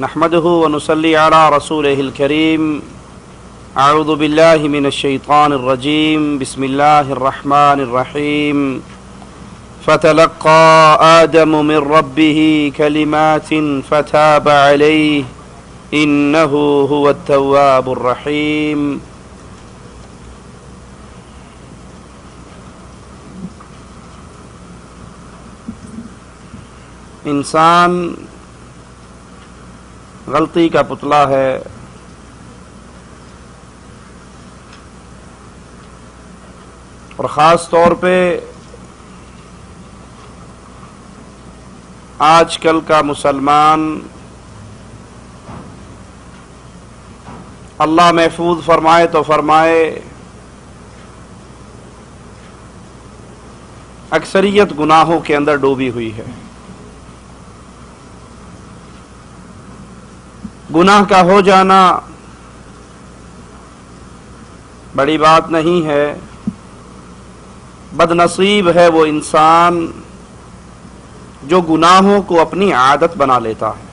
نحمده ونصلي على رسوله الكريم اعوذ بالله من الشيطان الرجيم بسم الله الرحمن الرحيم فتلقى آدم من ربه كلمات فتاب عليه إنه هو التواب الرحيم. انسان غلطی کا پتلا ہے، اور خاص طور پہ آج کل کا مسلمان اللہ محفوظ فرمائے تو فرمائے، اکثریت گناہوں کے اندر ڈوبی ہوئی ہے. گناہ کا ہو جانا بڑی بات نہیں ہے، بد نصیب ہے وہ انسان جو گناہوں کو اپنی عادت بنا لیتا ہے.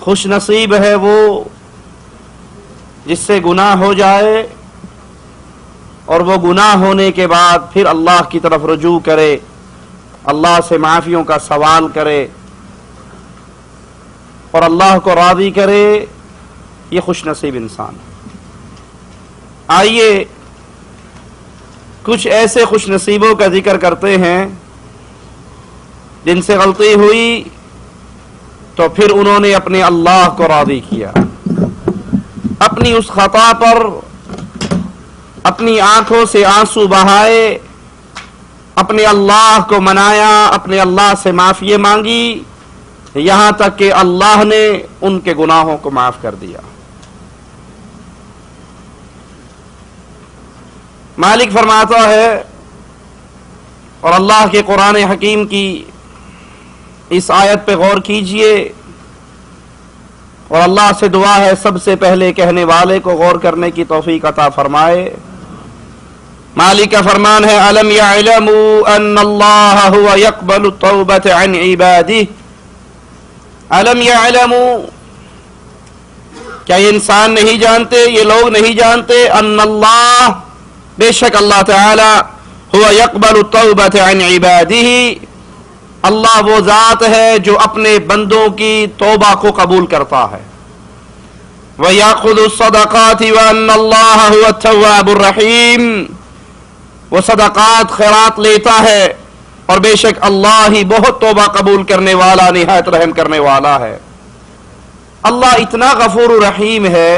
خوش نصیب ہے وہ جس سے گناہ ہو جائے اور وہ گناہ ہونے کے بعد پھر اللہ کی طرف رجوع کرے، اللہ سے معافیوں کا سوال کرے اور اللہ کو راضی کرے. یہ خوش نصیب انسان ہے. آئیے کچھ ایسے خوش نصیبوں کا ذکر کرتے ہیں جن سے غلطی ہوئی تو پھر انہوں نے اپنے اللہ کو راضی کیا، اپنی اس خطا پر اپنی آنکھوں سے آنسو بہائے، اپنے اللہ کو منایا، اپنے اللہ سے معافی مانگی، یہاں تک کہ اللہ نے ان کے گناہوں کو معاف کر دیا. مالک فرماتا ہے، اور اللہ کے قرآن حکیم کی اس آیت پہ غور کیجئے، اور اللہ سے دعا ہے سب سے پہلے کہنے والے کو غور کرنے کی توفیق عطا فرمائے. مالک کا فرمان ہے، الم یعلموا ان اللہ هو يقبل التوبة عن عباده. الم یعلموا، کیا یہ انسان نہیں جانتے، یہ لوگ نہیں جانتے، ان اللہ، بے شک اللہ تعالی، هو يقبل التوبة عن عباده، اللہ وہ ذات ہے جو اپنے بندوں کی توبہ کو قبول کرتا ہے. وَيَأْخُذُ الصَّدَقَاتِ وَأَنَّ اللَّهَ هُوَ التَّوَّابُ الرَّحِيمُ، وہ صدقات خیرات لیتا ہے اور بے شک اللہ ہی بہت توبہ قبول کرنے والا، نہایت رحم کرنے والا ہے. اللہ اتنا غفور رحیم ہے،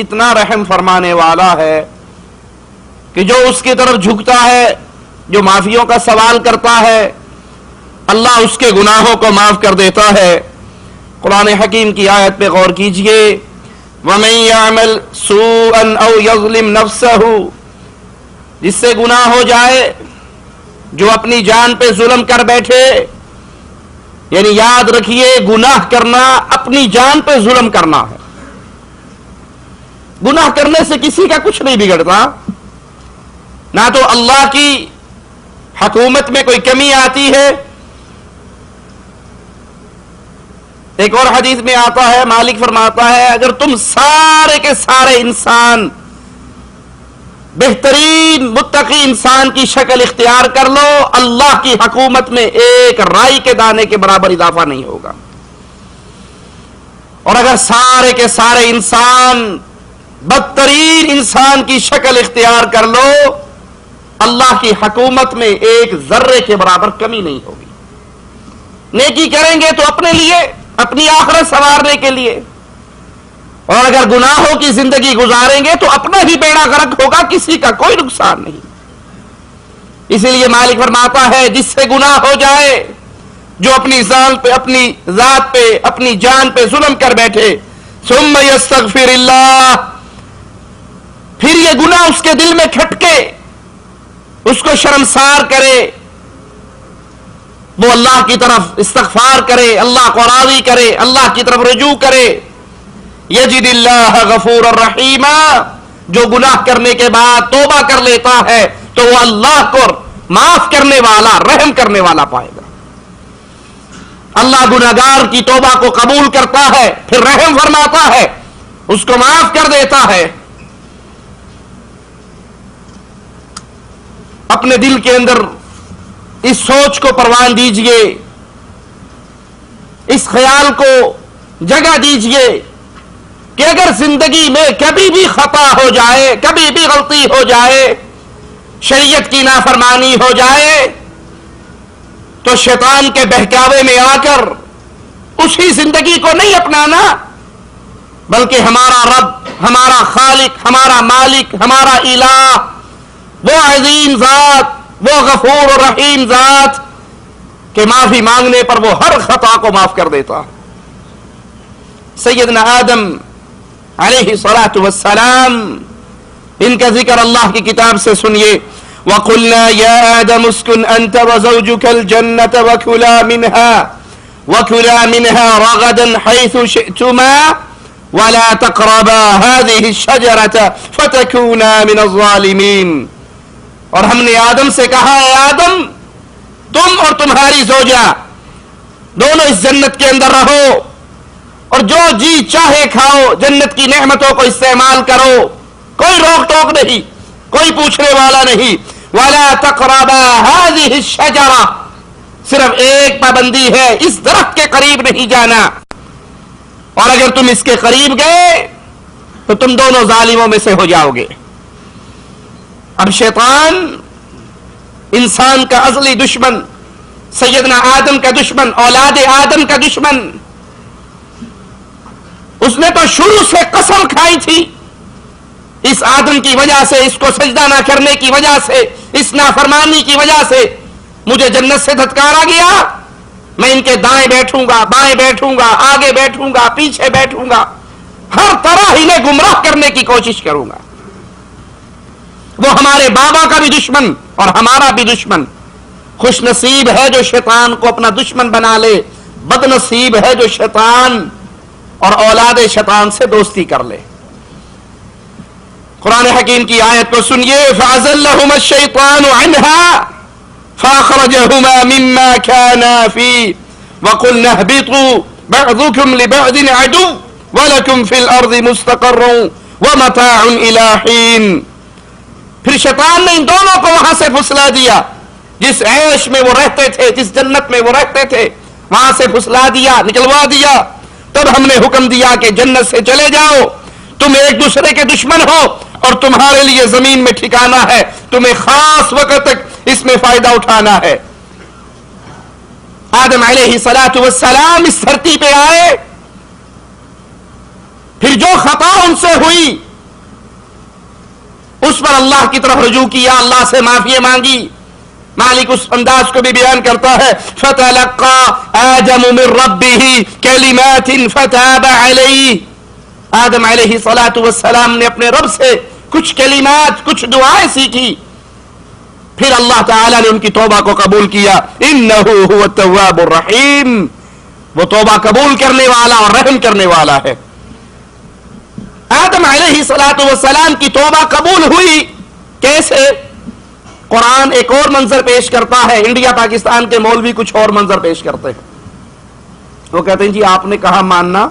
اتنا رحم فرمانے والا ہے کہ جو اس کی طرف جھکتا ہے، جو معافیوں کا سوال کرتا ہے، اللہ اس کے گناہوں کو معاف کر دیتا ہے. قرآن حکیم کی آیت پہ غور کیجئے، وَمَن يَعْمَلْ سُوءًا أَوْ يَظْلِمْ نَفْسَهُ، جس سے گناہ ہو جائے، جو اپنی جان پہ ظلم کر بیٹھے. یعنی یاد رکھیے، گناہ کرنا اپنی جان پہ ظلم کرنا ہے. گناہ کرنے سے کسی کا کچھ نہیں بگڑتا، نہ تو اللہ کی حکومت میں کوئی کمی آتی ہے. ایک اور حدیث میں آتا ہے، مالک فرماتا ہے، اگر تم سارے کے سارے انسان بہترین متقی انسان کی شکل اختیار کر لو، اللہ کی حکومت میں ایک رائی کے دانے کے برابر اضافہ نہیں ہوگا. اور اگر سارے کے سارے انسان بدترین انسان کی شکل اختیار کر لو، اللہ کی حکومت میں ایک ذرے کے برابر کمی نہیں ہوگی. نیکی کریں گے تو اپنے لیے، اپنی آخرت سنوارنے کے لیے، اور اگر گناہوں کی زندگی گزاریں گے تو اپنا ہی بیڑا غرق ہوگا، کسی کا کوئی نقصان نہیں. اسی لیے مالک فرماتا ہے، جس سے گناہ ہو جائے، جو اپنی ذات پہ اپنی جان پہ ظلم کر بیٹھے، ثم یستغفر اللہ، پھر یہ گناہ اس کے دل میں کھٹکے، اس کو شرمسار کرے، وہ اللہ کی طرف استغفار کرے، اللہ کو راضی کرے، اللہ کی طرف رجوع کرے، یجد اللہ غفور الرحیم، جو گناہ کرنے کے بعد توبہ کر لیتا ہے تو وہ اللہ کو معاف کرنے والا، رحم کرنے والا پائے گا. اللہ گناہگار کی توبہ کو قبول کرتا ہے، پھر رحم فرماتا ہے، اس کو معاف کر دیتا ہے۔ اپنے دل کے اندر اس سوچ کو پروان دیجئے، اس خیال کو جگہ دیجئے کہ اگر زندگی میں کبھی بھی خطا ہو جائے، کبھی بھی غلطی ہو جائے، شریعت کی نافرمانی ہو جائے، تو شیطان کے بہکاوے میں آ کر اسی زندگی کو نہیں اپنانا، بلکہ ہمارا رب، ہمارا خالق، ہمارا مالک، ہمارا الہ، وہ عظیم ذات، وہ غفور و رحیم ذات کہ معافی مانگنے پر وہ ہر خطا کو معاف کر دیتا۔ سیدنا آدم علیہ الصلاۃ والسلام، ان کا ذکر اللہ کی کتاب سے سنیے۔ وَقُلْنَا يَا آدَمُ اسْكُنْ أَنْتَ وَزَوْجُكَ الْجَنَّةَ وَكُلَا مِنْهَا رَغَدًا حَيْثُ شِئْتُمَا وَلَا تَقْرَبَا هَذِهِ الشَّجَرَةَ فَتَكُونَا مِنَ الظَّالِمِينَ۔ اور ہم نے آدم سے کہا، اے آدم، تم اور تمہاری زوجہ دونوں اس جنت کے اندر رہو اور جو جی چاہے کھاؤ، جنت کی نعمتوں کو استعمال کرو، کوئی روک ٹوک نہیں، کوئی پوچھنے والا نہیں۔ وَلَا تَقْرَبَا هَذِهِ الشَّجَرَةَ، صرف ایک پابندی ہے، اس درخت کے قریب نہیں جانا، اور اگر تم اس کے قریب گئے تو تم دونوں ظالموں میں سے ہو جاؤ گے۔ اب شیطان انسان کا ازلی دشمن، سیدنا آدم کا دشمن، اولاد آدم کا دشمن، اس نے تو شروع سے قسم کھائی تھی، اس آدم کی وجہ سے، اس کو سجدہ نہ کرنے کی وجہ سے، اس نافرمانی کی وجہ سے مجھے جنت سے دھتکارا گیا، میں ان کے دائیں بیٹھوں گا، بائیں بیٹھوں گا، آگے بیٹھوں گا، پیچھے بیٹھوں گا، ہر طرح انہیں گمراہ کرنے کی کوشش کروں گا۔ وہ ہمارے بابا کا بھی دشمن اور ہمارا بھی دشمن۔ خوش نصیب ہے جو شیطان کو اپنا دشمن بنا لے، بد نصیب ہے جو شیطان اور اولاد شیطان سے دوستی کر لے۔ قرآن حکیم کی آیت کو سنیے، فَأَزَلَّهُمَا الشَّيْطَانُ عَنْهَا فَأَخْرَجَهُمَا مِمَّا كَانَا فِيهِ وَقُلْنَا اهْبِطُوا بَعْضُكُمْ لِبَعْضٍ عَدُوٌّ وَلَكُمْ فِي الْأَرْضِ مُسْتَقَرٌّ وَمَتَاعٌ إِلَىٰ حِينٍ۔ پھر شیطان نے ان دونوں کو وہاں سے پھسلا دیا، جس عیش میں وہ رہتے تھے، جس جنت میں وہ رہتے تھے، وہاں سے پھسلا دیا، نکلوا دیا۔ تب ہم نے حکم دیا کہ جنت سے چلے جاؤ، تم ایک دوسرے کے دشمن ہو اور تمہارے لیے زمین میں ٹھکانا ہے، تمہیں خاص وقت تک اس میں فائدہ اٹھانا ہے۔ آدم علیہ الصلاۃ والسلام اس دھرتی پہ آئے، پھر جو خطا ان سے ہوئی اس پر اللہ کی طرف رجوع کیا، اللہ سے معافی مانگی۔ مالک اس انداز کو بھی بیان کرتا ہے، فَتَلَقَّى آدَمُ مِن رَبِّهِ كَلِمَاتٍ فَتَابَ عَلَيْهِ۔ آدم علیہ الصلاۃ والسلام نے اپنے رب سے کچھ کلمات، کچھ دعائیں سیکھی، پھر اللہ تعالیٰ نے ان کی توبہ کو قبول کیا۔ إِنَّهُ هُوَ التَّوَّابُ الرَّحِيمُ، وہ توبہ قبول کرنے والا اور رحم کرنے والا ہے۔ آدم علیہ الصلاۃ والسلام کی توبہ قبول ہوئی کیسے؟ قرآن ایک اور منظر پیش کرتا ہے، انڈیا پاکستان کے مولوی کچھ اور منظر پیش کرتے ہیں۔ وہ کہتے ہیں جی آپ نے کہا ماننا،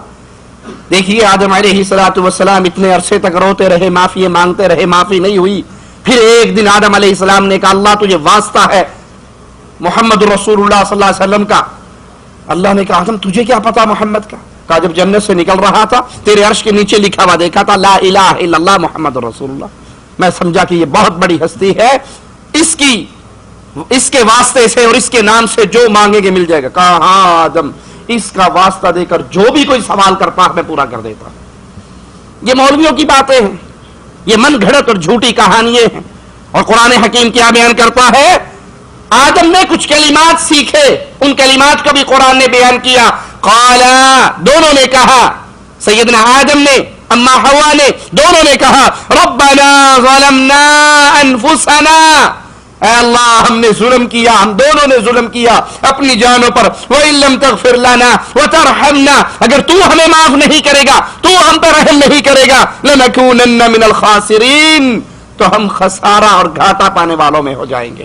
دیکھیے آدم علیہ الصلاۃ والسلام اتنے عرصے تک روتے رہے، معافی مانگتے رہے، معافی نہیں ہوئی، پھر ایک دن آدم علیہ السلام نے کہا اللہ تجھے واسطہ ہے محمد رسول اللہ صلی اللہ علیہ وسلم کا۔ اللہ نے کہا آدم تجھے کیا پتا محمد کا؟ کہا جب جنت سے نکل رہا تھا تیرے عرش کے نیچے لکھا ہوا دیکھا تھا لا الہ الا اللہ محمد رسول اللہ، میں سمجھا کہ یہ بہت بڑی ہستی ہے، اس کے واسطے سے اور اس کے نام سے جو مانگے گے مل جائے گا۔ کہا ہاں آدم، اس کا واسطہ دے کر جو بھی کوئی سوال کرتا ہے میں پورا کر دیتا۔ یہ مولویوں کی باتیں ہیں، یہ من گھڑت اور جھوٹی کہانیاں ہیں۔ اور قرآن حکیم کیا بیان کرتا ہے؟ آدم نے کچھ کلمات سیکھے، ان کلمات کو بھی قرآن نے بیان کیا۔ قالا، دونوں نے کہا، سیدنا آدم نے، اما حوا نے، دونوں نے کہا ربنا ظلمنا انفسنا، اے اللہ ہم نے ظلم کیا، ہم دونوں نے ظلم کیا اپنی جانوں پر، وَإِن لَّمْ تَغْفِرْ لَنَا وَتَرْحَمْنَا، اگر تو ہمیں معاف نہیں کرے گا، تو ہم پر رحم نہیں کرے گا، لَنَكُونَنَّ مِنَ الْخَاسِرِينَ، تو ہم خسارہ اور گھاٹا پانے والوں میں ہو جائیں گے۔